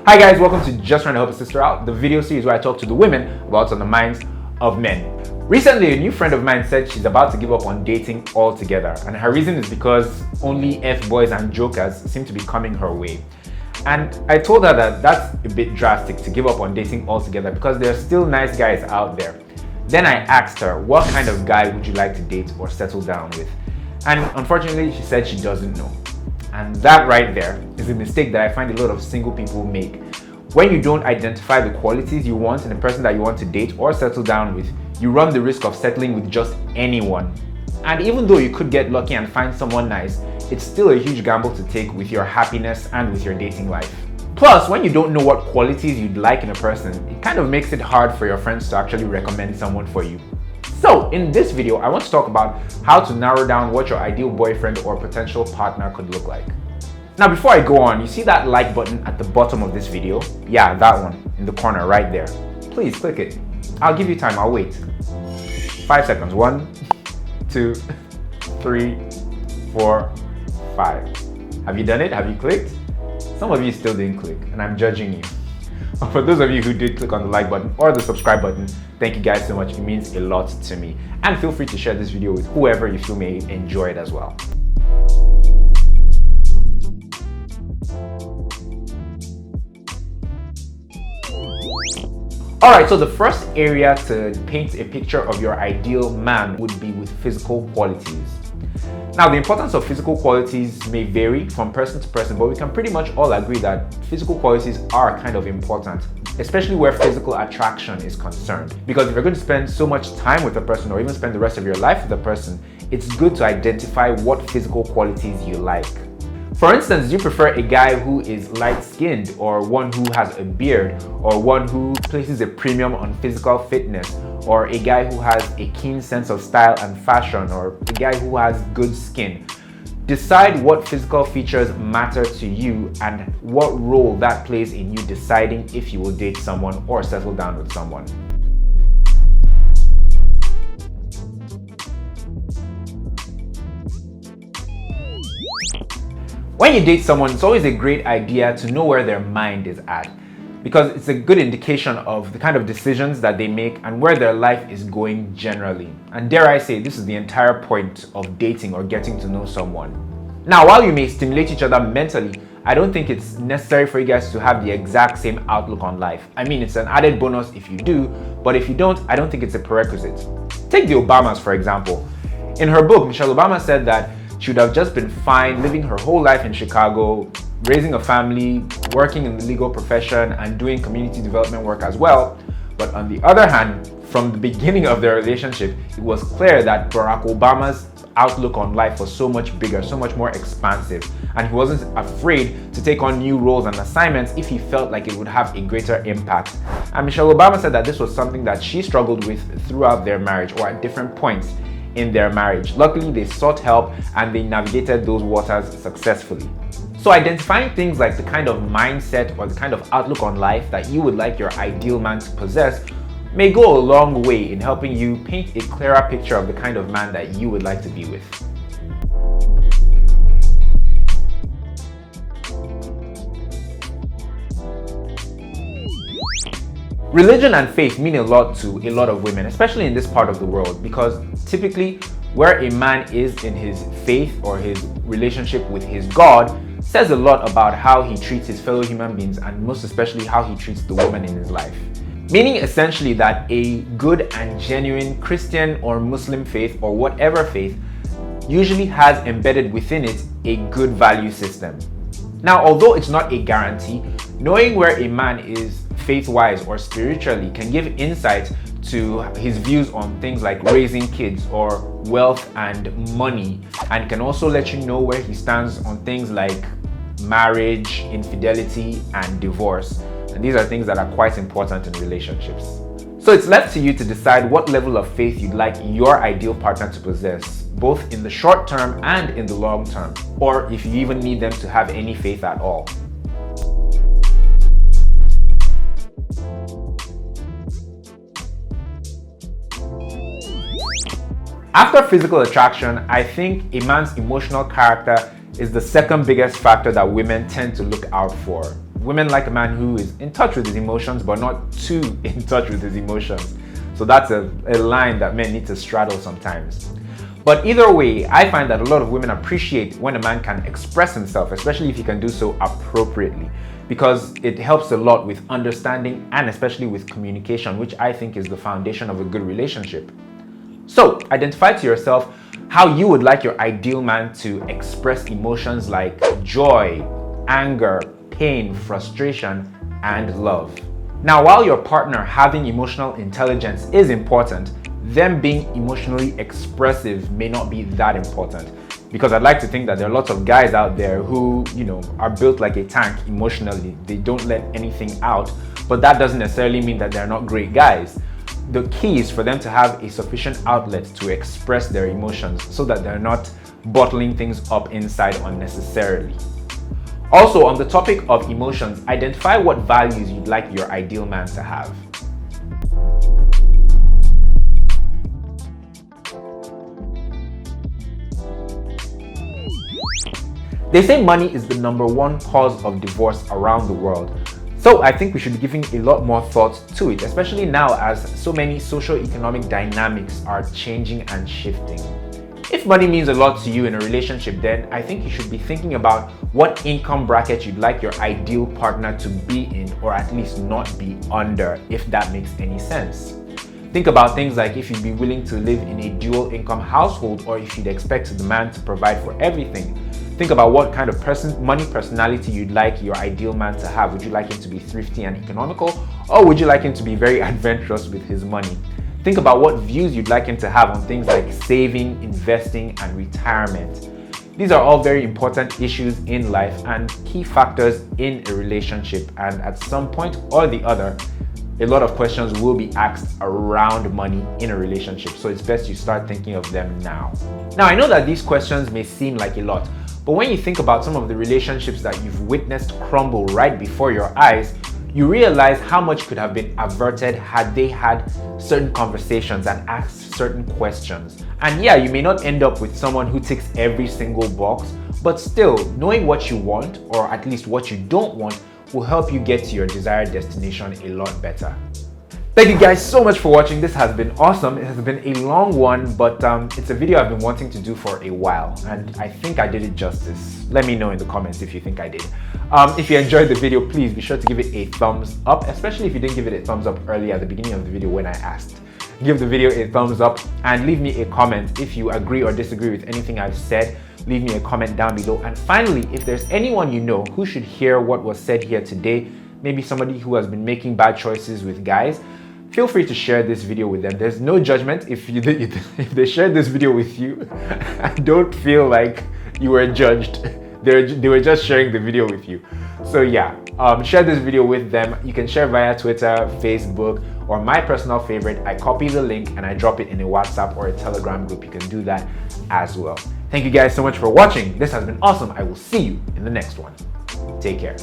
Hi guys, welcome to Just Trying to Help a Sister Out, the video series where I talk to the women about what's on the minds of men. Recently, a new friend of mine said she's about to give up on dating altogether, and her reason is because only F-boys and jokers seem to be coming her way. And I told her that that's a bit drastic to give up on dating altogether because there are still nice guys out there. Then I asked her, what kind of guy would you like to date or settle down with? And unfortunately, she said she doesn't know. And that right there is a mistake that I find a lot of single people make. When you don't identify the qualities you want in a person that you want to date or settle down with, you run the risk of settling with just anyone. And even though you could get lucky and find someone nice, it's still a huge gamble to take with your happiness and with your dating life. Plus, when you don't know what qualities you'd like in a person, it kind of makes it hard for your friends to actually recommend someone for you. So, in this video, I want to talk about how to narrow down what your ideal boyfriend or potential partner could look like. Now, before I go on, you see that like button at the bottom of this video? Yeah, that one, in the corner right there. Please click it. I'll give you time, I'll wait. 5 seconds. 1, 2, 3, 4, 5. Have you done it? Have you clicked? Some of you still didn't click, and I'm judging you. For those of you who did click on the like button or the subscribe button, thank you guys so much. It means a lot to me. And feel free to share this video with whoever you feel may enjoy it as well. Alright, so the first area to paint a picture of your ideal man would be with physical qualities. Now, the importance of physical qualities may vary from person to person, but we can pretty much all agree that physical qualities are kind of important, especially where physical attraction is concerned. Because if you're going to spend so much time with a person or even spend the rest of your life with a person, it's good to identify what physical qualities you like. For instance, do you prefer a guy who is light-skinned, or one who has a beard, or one who places a premium on physical fitness, or a guy who has a keen sense of style and fashion, or a guy who has good skin? Decide what physical features matter to you and what role that plays in you deciding if you will date someone or settle down with someone. When you date someone, it's always a great idea to know where their mind is at, because it's a good indication of the kind of decisions that they make and where their life is going generally. And dare I say, this is the entire point of dating or getting to know someone. Now, while you may stimulate each other mentally, I don't think it's necessary for you guys to have the exact same outlook on life. I mean, it's an added bonus if you do, but if you don't, I don't think it's a prerequisite. Take the Obamas, for example. In her book, Michelle Obama said that she would have just been fine living her whole life in Chicago, raising a family, working in the legal profession, and doing community development work as well. But on the other hand, from the beginning of their relationship, it was clear that Barack Obama's outlook on life was so much bigger, so much more expansive, and he wasn't afraid to take on new roles and assignments if he felt like it would have a greater impact. And Michelle Obama said that this was something that she struggled with throughout their marriage, or at different points in their marriage. Luckily, they sought help and they navigated those waters successfully. So identifying things like the kind of mindset or the kind of outlook on life that you would like your ideal man to possess may go a long way in helping you paint a clearer picture of the kind of man that you would like to be with. Religion and faith mean a lot to a lot of women, especially in this part of the world, because typically where a man is in his faith or his relationship with his God says a lot about how he treats his fellow human beings, and most especially how he treats the woman in his life. Meaning essentially that a good and genuine Christian or Muslim faith or whatever faith usually has embedded within it a good value system. Now, although it's not a guarantee, knowing where a man is faith-wise or spiritually can give insight to his views on things like raising kids or wealth and money, and can also let you know where he stands on things like marriage, infidelity, and divorce. And these are things that are quite important in relationships. So it's left to you to decide what level of faith you'd like your ideal partner to possess, both in the short term and in the long term, or if you even need them to have any faith at all. After physical attraction, I think a man's emotional character is the second biggest factor that women tend to look out for. Women like a man who is in touch with his emotions, but not too in touch with his emotions. So that's a line that men need to straddle sometimes. But either way, I find that a lot of women appreciate when a man can express himself, especially if he can do so appropriately, because it helps a lot with understanding and especially with communication, which I think is the foundation of a good relationship. So identify to yourself how you would like your ideal man to express emotions like joy, anger, pain, frustration, and love. Now, while your partner having emotional intelligence is important, them being emotionally expressive may not be that important. Because I'd like to think that there are lots of guys out there who, are built like a tank emotionally. They don't let anything out, but that doesn't necessarily mean that they're not great guys. The key is for them to have a sufficient outlet to express their emotions so that they're not bottling things up inside unnecessarily. Also, on the topic of emotions, identify what values you'd like your ideal man to have. They say money is the #1 cause of divorce around the world. So I think we should be giving a lot more thought to it, especially now as so many socio-economic dynamics are changing and shifting. If money means a lot to you in a relationship, then I think you should be thinking about what income bracket you'd like your ideal partner to be in, or at least not be under, if that makes any sense. Think about things like if you'd be willing to live in a dual income household, or if you'd expect the man to provide for everything. Think about what kind of money personality you'd like your ideal man to have. Would you like him to be thrifty and economical, or would you like him to be very adventurous with his money? Think about what views you'd like him to have on things like saving, investing, and retirement. These are all very important issues in life and key factors in a relationship, and at some point or the other, a lot of questions will be asked around money in a relationship, so it's best you start thinking of them now. Now, I know that these questions may seem like a lot, but when you think about some of the relationships that you've witnessed crumble right before your eyes, you realize how much could have been averted had they had certain conversations and asked certain questions. And yeah, you may not end up with someone who ticks every single box, but still, knowing what you want, or at least what you don't want, will help you get to your desired destination a lot better. Thank you guys so much for watching. This has been awesome. It has been a long one, but it's a video I've been wanting to do for a while, and I think I did it justice. Let me know in the comments if you think I did. If you enjoyed the video, please be sure to give it a thumbs up, especially if you didn't give it a thumbs up earlier at the beginning of the video when I asked. Give the video a thumbs up and leave me a comment if you agree or disagree with anything I've said. Leave me a comment down below. And finally, if there's anyone you know who should hear what was said here today, maybe somebody who has been making bad choices with guys, feel free to share this video with them. There's no judgment if they shared this video with you. Don't feel like you were judged. They were just sharing the video with you. So yeah, share this video with them. You can share via Twitter, Facebook, or my personal favorite, I copy the link and I drop it in a WhatsApp or a Telegram group. You can do that as well. Thank you guys so much for watching. This has been awesome. I will see you in the next one. Take care.